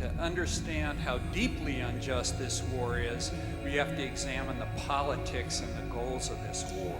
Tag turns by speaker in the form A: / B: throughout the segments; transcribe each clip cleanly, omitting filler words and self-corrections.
A: to understand how deeply unjust this war is, we have to examine the politics and the goals of this war.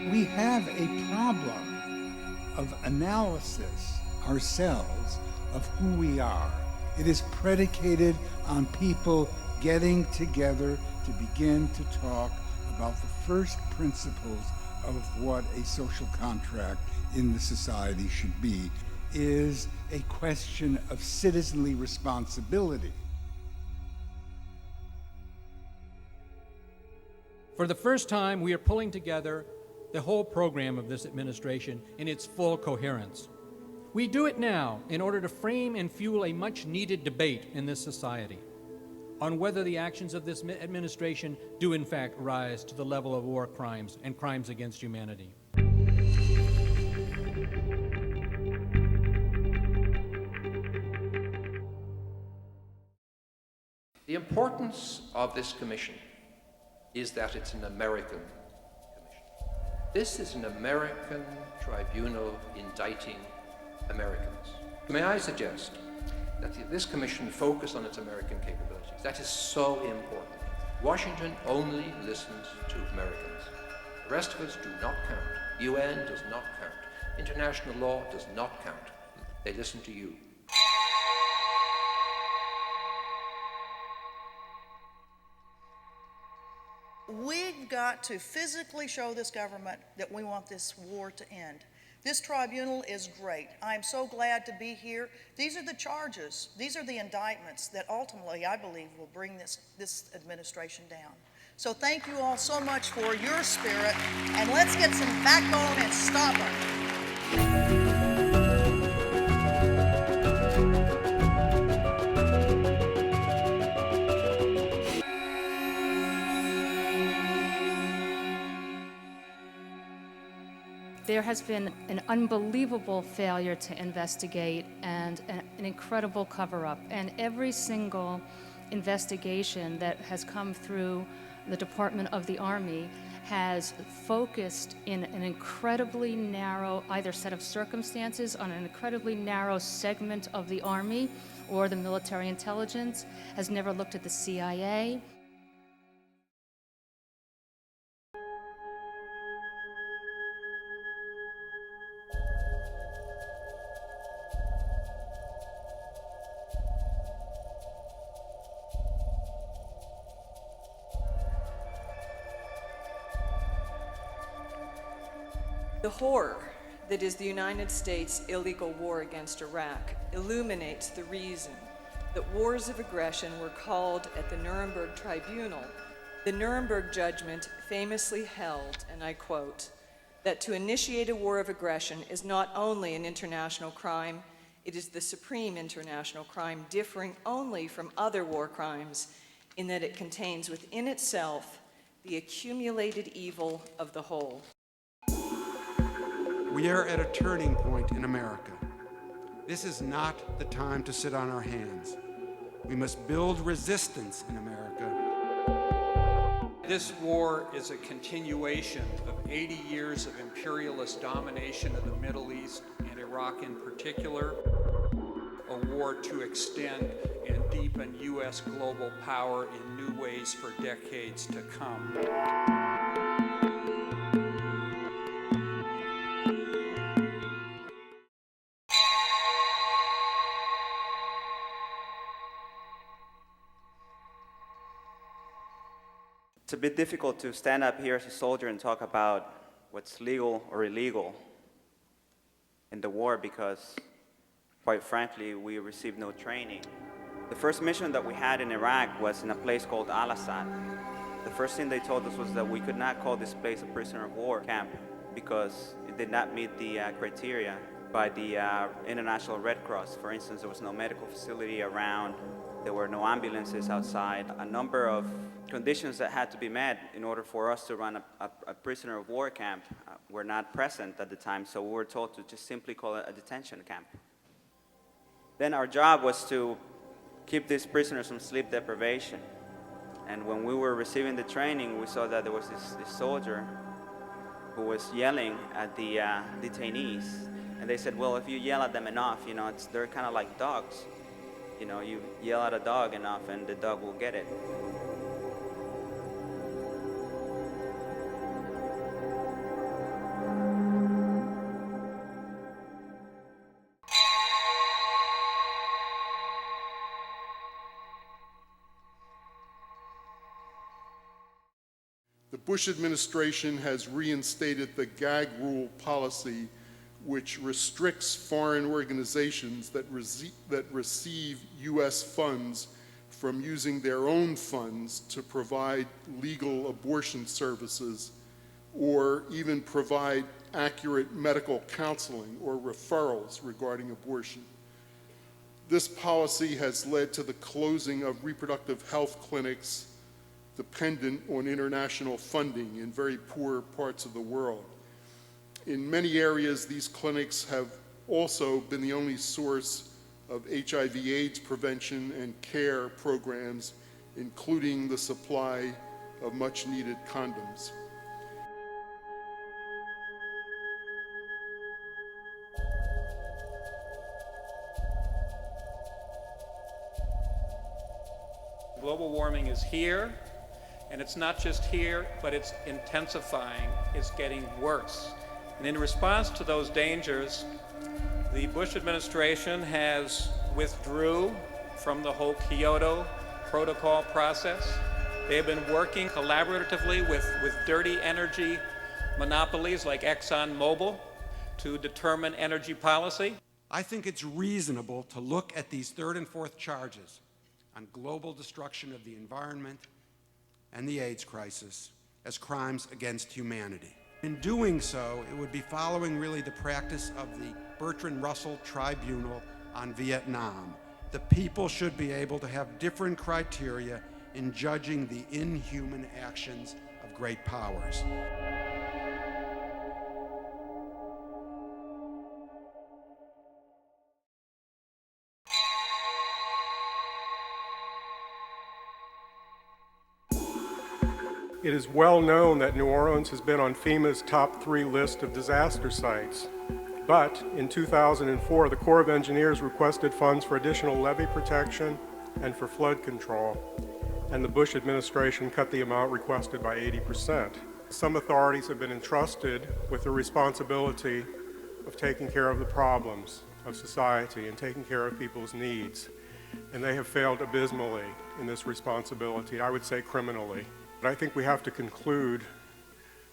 B: We have a problem of analysis ourselves of who we are. It is predicated on people getting together to begin to talk about the first principles of what a social contract in the society should be, is a question of citizenly responsibility.
C: For the first time, we are pulling together the whole program of this administration in its full coherence. We do it now in order to frame and fuel a much-needed debate in this society on whether the actions of this administration do in fact rise to the level of war crimes and crimes against humanity.
D: The importance of this commission is that it's an American commission. This is an American tribunal indicting Americans. May I suggest that this commission focus on its American capabilities? That is so important. Washington only listens to Americans. The rest of us do not count. UN does not count. International law does not count. They listen to you.
E: We've got to physically show this government that we want this war to end. This tribunal is great. I'm so glad to be here. These are the charges. These are the indictments that ultimately, I believe, will bring this administration down. So thank you all so much for your spirit, and let's get some backbone and stop them.
F: There has been an unbelievable failure to investigate and an incredible cover-up. And every single investigation that has come through the Department of the Army has focused in an incredibly narrow either set of circumstances on an incredibly narrow segment of the Army or the military intelligence, has never looked at the CIA.
G: The horror that is the United States' illegal war against Iraq illuminates the reason that wars of aggression were called at the Nuremberg Tribunal. The Nuremberg judgment famously held, and I quote, that to initiate a war of aggression is not only an international crime, it is the supreme international crime, differing only from other war crimes in that it contains within itself the accumulated evil of the whole.
H: We are at a turning point in America. This is not the time to sit on our hands. We must build resistance in America.
A: This war is a continuation of 80 years of imperialist domination of the Middle East and Iraq in particular, a war to extend and deepen U.S. global power in new ways for decades to come.
I: It's a bit difficult to stand up here as a soldier and talk about what's legal or illegal in the war because, quite frankly, we received no training. The first mission that we had in Iraq was in a place called Al-Assad. The first thing they told us was that we could not call this place a prisoner of war camp because it did not meet the criteria by the International Red Cross. For instance, there was no medical facility around. There were no ambulances outside. A number of conditions that had to be met in order for us to run a prisoner of war camp were not present at the time, so we were told to just simply call it a detention camp. Then our job was to keep these prisoners from sleep deprivation. And when we were receiving the training, we saw that there was this soldier who was yelling at the detainees And they said, well, if you yell at them enough, you know, they're kind of like dogs. You know, you yell at a dog enough and the dog will get it.
J: The Bush administration has reinstated the gag rule policy, which restricts foreign organizations that receive U.S. funds from using their own funds to provide legal abortion services or even provide accurate medical counseling or referrals regarding abortion. This policy has led to the closing of reproductive health clinics dependent on international funding in very poor parts of the world. In many areas, these clinics have also been the only source of HIV/AIDS prevention and care programs, including the supply of much-needed condoms.
A: Global warming is here, and it's not just here, but it's intensifying. It's getting worse. And in response to those dangers, the Bush administration has withdrew from the whole Kyoto Protocol process. They have been working collaboratively with dirty energy monopolies like ExxonMobil to determine energy policy.
H: I think it's reasonable to look at these third and fourth charges on global destruction of the environment and the AIDS crisis as crimes against humanity. In doing so, it would be following really the practice of the Bertrand Russell Tribunal on Vietnam. The people should be able to have different criteria in judging the inhuman actions of great powers.
K: It is well known that New Orleans has been on FEMA's top 3 list of disaster sites. But in 2004, the Corps of Engineers requested funds for additional levee protection and for flood control, and the Bush administration cut the amount requested by 80%. Some authorities have been entrusted with the responsibility of taking care of the problems of society and taking care of people's needs, and they have failed abysmally in this responsibility, I would say criminally. But I think we have to conclude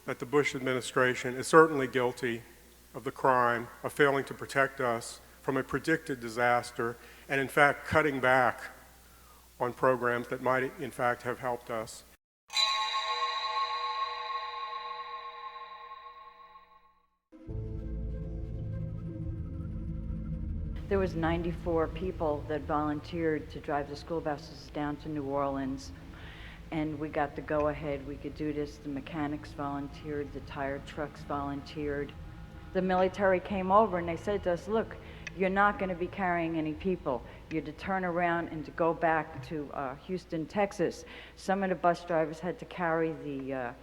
K: that the Bush administration is certainly guilty of the crime of failing to protect us from a predicted disaster and, in fact, cutting back on programs that might, in fact, have helped us.
L: There was 94 people that volunteered to drive the school buses down to New Orleans. And we got the go-ahead, we could do this. The mechanics volunteered, the tire trucks volunteered. The military came over and they said to us, look, you're not going to be carrying any people. You're to turn around and to go back to Houston, Texas. Some of the bus drivers had to carry the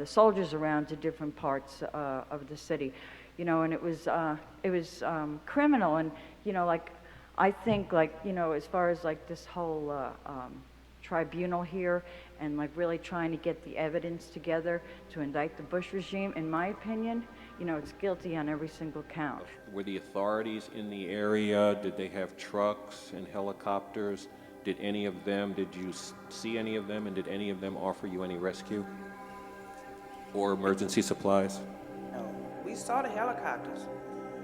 L: soldiers around to different parts of the city. You know, and it was criminal. And, you know, like, I think, like, you know, as far as like this whole tribunal here and like really trying to get the evidence together to indict the Bush regime, in my opinion, you know, it's guilty on every single count.
M: Were the authorities in the area, did they have trucks and helicopters? Did you see any of them, and did any of them offer you any rescue or emergency supplies?
N: No, we saw the helicopters,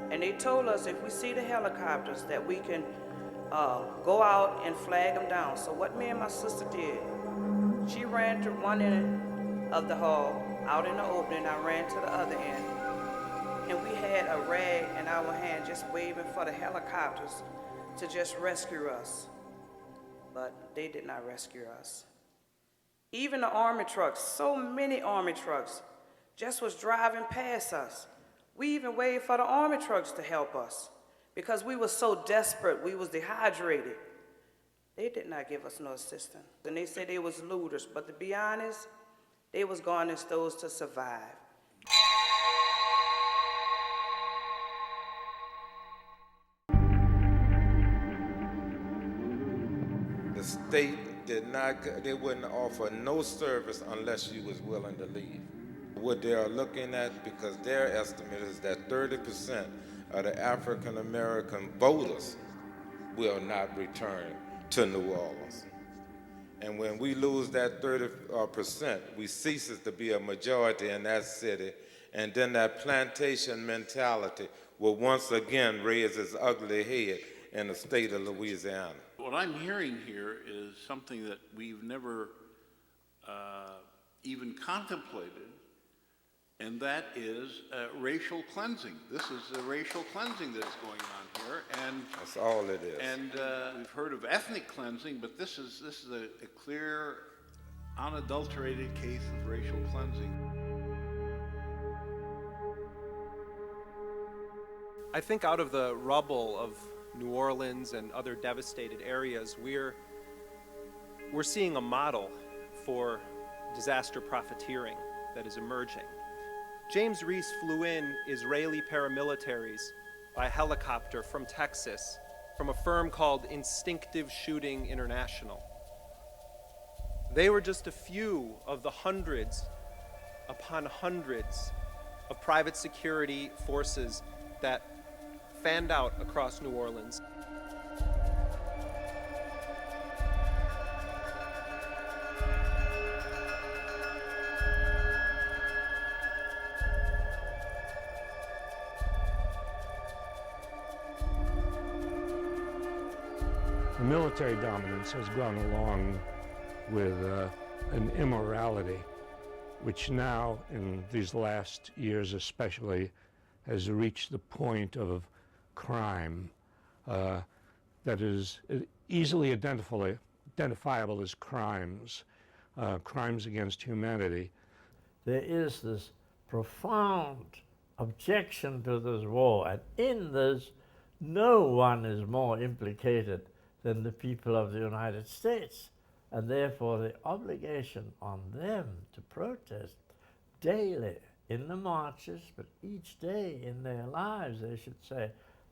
N: and they told us if we see the helicopters that we can go out and flag them down. So what me and my sister did, she ran to one end of the hall, out in the opening, I ran to the other end, and we had a rag in our hand just waving for the helicopters to just rescue us. But they did not rescue us. Even the army trucks, so many army trucks, just was driving past us. We even waited for the army trucks to help us, because we were so desperate, we was dehydrated. They did not give us no assistance. And they said they was looters, but to be honest, they was going in stores to survive.
O: state did not, they wouldn't offer no service unless you was willing to leave. What they are looking at, because their estimate is that 30% of the African American voters will not return to New Orleans. And when we lose that 30%, we ceases to be a majority in that city, and then that plantation mentality will once again raise its ugly head in the state of Louisiana.
P: What I'm hearing here is something that we've never even contemplated, and that is racial cleansing. This is the racial cleansing that is going on here, and
O: that's all it is.
P: And we've heard of ethnic cleansing, but this is a clear, unadulterated case of racial cleansing.
Q: I think out of the rubble of New Orleans and other devastated areas, we're seeing a model for disaster profiteering that is emerging. James Reese flew in Israeli paramilitaries by helicopter from Texas, from a firm called Instinctive Shooting International. They were just a few of the hundreds upon hundreds of private security forces that fanned out across New Orleans.
R: The military dominance has gone along with an immorality, which now, in these last years especially, has reached the point of crime that is easily identifiable as crimes, crimes against humanity.
S: There is this profound objection to this war, and in this, no one is more implicated than the people of the United States, and therefore the obligation on them to protest daily in the marches, but each day in their lives they should say,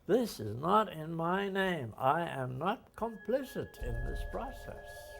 S: this is not in my name. I am not complicit in this process.